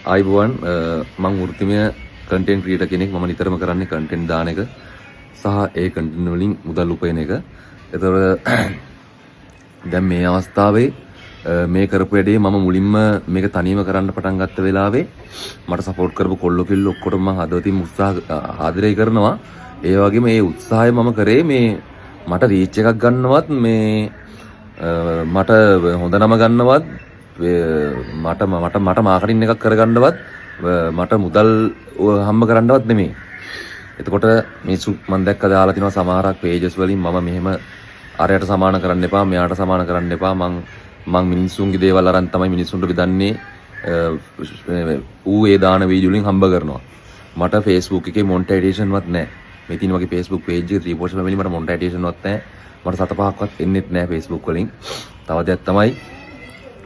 ආයිබෝවන් මම වෘත්තිමය content creator කෙනෙක්. මම නිතරම කරන්නේ කන්ටෙන්ට් දාන එක සහ ඒ කන්ටෙන්ට් වලින් මුදල් උපයන එක. ඒතකොට දැන් මේ අවස්ථාවේ මේ කරපු වැඩේ මම මුලින්ම මේක තනියම කරන්න පටන් ගත්ත වෙලාවේ මට සපෝට් කරපු කොල්ලෝ කිල්ලෝ ඔක්කොටම මම හදවතින් ආදරය කරනවා. ඒ වගේම මේ උත්සාහය මම කරේ මේ මට රීච් එකක් ගන්නවත් මේ මට හොඳ නම ගන්නවත් මට මාකටිං එකක් කරගන්නවත් මට මුදල් හම්බ කරන්නවත් නෙමෙයි. එතකොට මිනිස්සු මම දැක්ක දාලා තිනවා සමහරක් පේජස් වලින් මම මෙහෙම අරයට සමාන කරන්න එපා මෙයාට සමාන කරන්න එපා මං මිනිස්සුන්ගේ දේවල් අරන් තමයි මිනිස්සුන්ට බෙදන්නේ ඌ ඒ දාන වීඩියෝ වලින් හම්බ කරනවා. මට Facebook එකේ මොනිටයිසේෂන් වත් නැහැ. මේ තියෙන මගේ Facebook page එකේ රිපෝට්ස් වලින් මට මොනිටයිසේෂන් වත් නැහැ. මට 7-5ක්වත් එන්නෙත් නැහැ Facebook වලින්. තව දෙයක් තමයි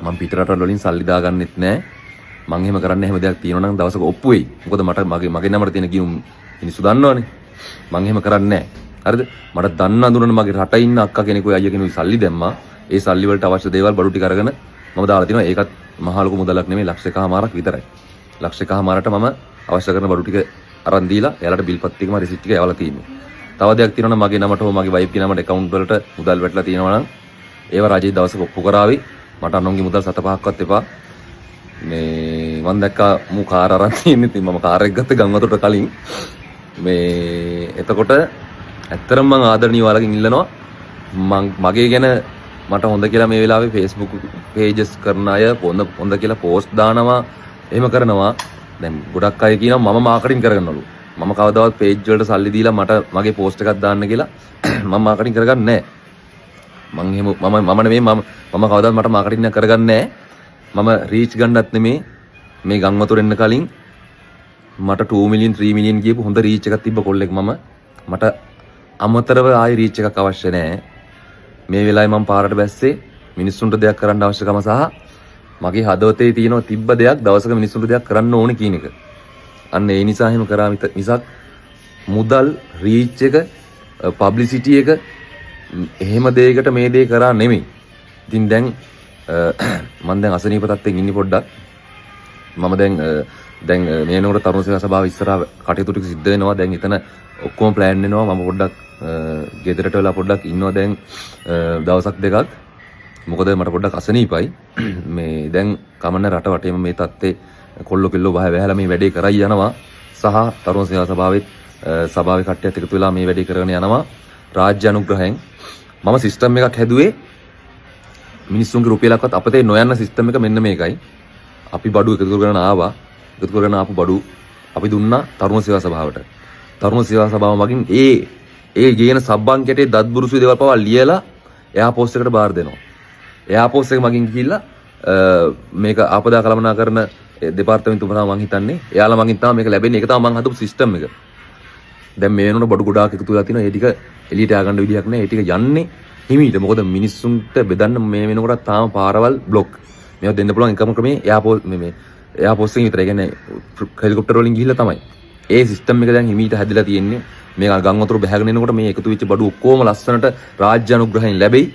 මම පිටරට වලින් සල්ලි දාගන්නෙත් නැහැ. මම එහෙම කරන්නේ හැම දෙයක් තියෙනවා නම් දවසක ඔප්පු වෙයි. මොකද මට මගේ නමට තියෙන ගිණුම් මිනිස්සු දන්නවනේ. මම එහෙම කරන්නේ නැහැ. හරිද? මට දන්න අඳුරන මගේ රට ඉන්න අක්කා කෙනෙකුයි අයියා කෙනෙකුයි සල්ලි දැම්මා. ඒ සල්ලි වලට අවශ්‍ය දේවල් බඩු ටික අරගෙන මම දාලා තිනවා. ඒකත් මහා ලොකු මුදලක් නෙමෙයි ලක්ෂයකමාරක් විතරයි. ලක්ෂයකමාරට මම අවශ්‍ය කරන බඩු ටික අරන් දීලා එයාලට බිල් පත් ටිකම රිසිට් ටික යවලා තියෙනවා. තව දෙයක් තියෙනවා නම් මගේ නමට හෝ මගේ වයිෆ් ගේ නමට account වලට මුදල් වැටලා තියෙනවා නම් ඒව රජේ දවසක ඔප්පු කරાવી. මට අනුන්ගේ මුදල් 7-5ක්වත් එපා. මේ මම දැක්කා මූ කාර් අරන් තියෙන්නේ. ඉතින් මම කාර් එක ගත්ත ගම්වතුරට කලින් මේ එතකොට ඇත්තටම මම ආදරණීය ඔයාලගෙන් ඉල්ලනවා මගේ ගැන මට හොඳ කියලා මේ වෙලාවේ Facebook pages කරන අය හොඳ කියලා post දානවා එහෙම කරනවා. දැන් ගොඩක් අය කියනවා මම මාකටිං කරගන්නලු. මම කවදාවත් page වලට සල්ලි දීලා මට මගේ post එකක් දාන්න කියලා මම මාකටිං කරගන්නේ නැහැ. මම නෙමෙයි මම කවදාවත් මට මාකටිං එක කරගන්නේ නැහැ. මම රීච් ගන්නත් නෙමෙයි මේ ගම්වතුර එන්න කලින් මට 2 මිලියන් 3 මිලියන් ගියපු හොඳ රීච් එකක් තිබ්බ කොල්ලෙක් මට අමතරව ආයි රීච් එකක් අවශ්‍ය නැහැ. මේ වෙලාවේ මම පාරට බැස්සේ මිනිස්සුන්ට දෙයක් කරන්න අවශ්‍යකම සහ මගේ හදවතේ තියෙන තිබ්බ දෙයක් දවසක මිනිස්සුන්ට දෙයක් කරන්න ඕනේ කියන එක. අන්න ඒ නිසා එහෙම කරා මිසක් මුදල් රීච් එක පබ්ලිසිටි එක එහෙම දෙයකට මේ දේ කරා නෙමෙයි. ඉතින් දැන් මම දැන් අසනීප තත්ත්වෙන් ඉන්නේ පොඩ්ඩක්. මම දැන් මේ වෙනකොට තරුණ සේවා සභාව ඉස්සරහා කටයුතු ටික සිද්ධ වෙනවා. දැන් එතන ඔක්කොම ප්ලෑන් වෙනවා. මම පොඩ්ඩක් ගෙදරට වෙලා පොඩ්ඩක් ඉන්නවා දැන් දවසක් දෙකක්. මොකද මට පොඩ්ඩක් අසනීපයි. මේ දැන් කමන්න රට වටේම මේ තත්ත්වේ කොල්ල කෙල්ල වහලා මේ වැඩේ කරයි යනවා. සහ තරුණ සේවා සභාවේ කට්ටියත් එකතු වෙලා මේ වැඩේ කරගෙන යනවා. රාජ්‍ය අනුග්‍රහයෙන් මම සිස්ටම් එකක් හැදුවේ මිනිස්සුන්ගේ රුපියලක්වත් අපතේ නොයන්න සිස්ටම් එක මෙන්න මේකයි. අපි බඩු එකතු කරගෙන ආවා. එකතු කරගෙන ආපු බඩු අපි දුන්නා තරුණ සේවා සභාවට. තරුණ සේවා සභාව මගින් ඒ ගේන සබ්බංකයටේ දත්බුරුසු දේවල් පවා ලියලා එයා පෝස්ට් එකට බාර දෙනවා. එයා පෝස්ට් එක මගින් ගිහිල්ලා මේක ආපදා කළමනාකරන දෙපාර්තමේන්තුව තමයි මං හිතන්නේ. එයාලා මගින් තමයි මේක ලැබෙන්නේ. ඒක තමයි මං හදපු සිස්ටම් එක. දැන් මේ වෙනකොට බඩු ගොඩාක් එකතු වෙලා තිනවා. ඒ ටික එළියට ආගන්න විදියක් නැහැ. ඒ ටික යන්නේ හිමීට. මොකද මිනිස්සුන්ට බෙදන්න මේ වෙනකොට තාම පාරවල් බ්ලොක්. මේවා දෙන්න පුළුවන් එකම ක්‍රමේ එයාපෝස්ට් එකෙන් විතරයි. කියන්නේ හෙලිකොප්ටර් වලින් ගිහිල්ලා තමයි. ඒ සිස්ටම් එක දැන් හිමීට හැදිලා තියෙන්නේ. මේ ගම් වතුර බැහැගෙන එනකොට මේ එකතු වෙච්ච බඩු ඔක්කොම ලස්සනට රාජ්‍ය අනුග්‍රහයෙන් ලැබෙයි.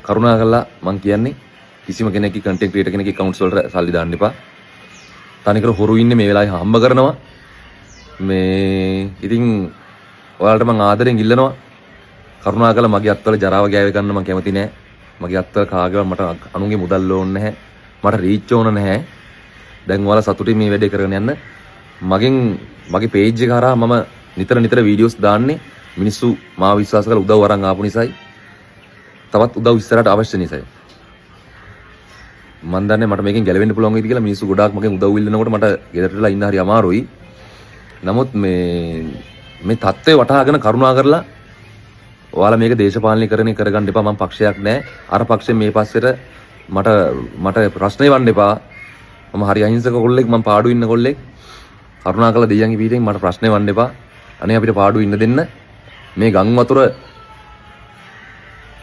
කරුණාකරලා මං කියන්නේ කිසිම කෙනෙක්ගේ කන්ටෙන්ට් ක්‍රියේටර් කෙනෙක්ගේ accounts වලට සල්ලි දාන්න එපා. තනිකර හොරු ඉන්නේ මේ වෙලාවේ හම්බ කරනවා. මේ ඉතින් ඔයාලට මං ආදරෙන් ඉල්ලනවා කරුණාකරලා මගේ අත්වල ජරාව ගෑව ගන්න මං කැමති නෑ. මගේ අත්වල කාගේවත් මට අනුන්ගේ මුදල් ඕනේ නැහැ. මට රීච් ඕන නැහැ. දැන් ඔයාලා සතුටින් මේ වැඩේ කරගෙන යන්න. මගේ page එක හරහා මම නිතර වීඩියෝස් දාන්නේ මිනිස්සු මාව විශ්වාස කරලා උදව් අරන් ආපු නිසායි. තවත් උදව් ඉස්සරහට අවශ්‍ය නිසායි. මම දන්නේ මට මේකෙන් ගැලවෙන්න පුළුවන් වෙයිද කියලා. මිනිස්සු ගොඩාක් මගෙන් උදව් ඉල්ලනකොට මට ගෙදරට වෙලා ඉන්න හරි අමාරුයි. නමුත් මේ தත්ත්වය වටහාගෙන කරුණා කරලා ඔයාලා මේක දේශපාලනය කරගන්න එපා. මම පක්ෂයක් නැහැ. අර පක්ෂයෙන් මේ පස්සෙට මට ප්‍රශ්න එවන්න එපා. මම හරි අහිංසක කොල්ලෙක්. මම පාඩු ඉන්න කොල්ලෙක්. කරුණාකරලා දෙයියන්ගේ පිටින් මට ප්‍රශ්න එවන්න එපා. අනේ අපිට පාඩු ඉන්න දෙන්න. මේ ගම් වතුර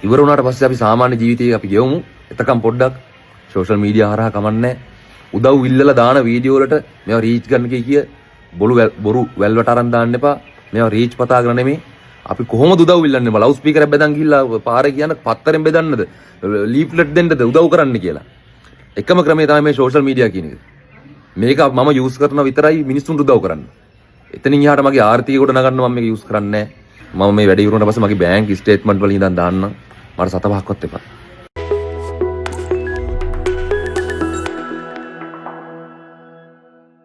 ඉවර වුණාට පස්සේ අපි සාමාන්‍ය ජීවිතේ අපි ගෙවමු. එතකම් පොඩ්ඩක් සෝෂල් මීඩියා හරහා කමන්නේ උදව් ඉල්ලලා දාන වීඩියෝ වලට මේවා රීච් ගන්න කිය බොරු වැල්වට අරන් දාන්න එපා. මේවා රීච් පතාගෙන නෙමෙයි. අපි කොහොමද උදව් ඉල්ලන්නේ? ලවුඩ් ස්පීකර් එකක් බෙදන් ගිහිල්ලා පාරේ කියන පත්තරෙන් බෙදන්නද? ලීෆ්ලට් දෙන්නද උදව් කරන්න කියලා. එකම ක්‍රමය තමයි මේ සෝෂල් මීඩියා කියන එක. මේක මම යූස් කරනවා විතරයි මිනිස්සුන්ට උදව් කරන්න. එතනින් එහාට මගේ ආර්ථිකය ගොඩ නගන්න මම මේක යූස් කරන්නේ නැහැ. මම මේ වැඩ ඉවර වුණාට පස්සේ මගේ බැංක් ස්ටේට්මන්ට් වල ඉඳන් දාන්න. මට 7 පහක්වත් එපා.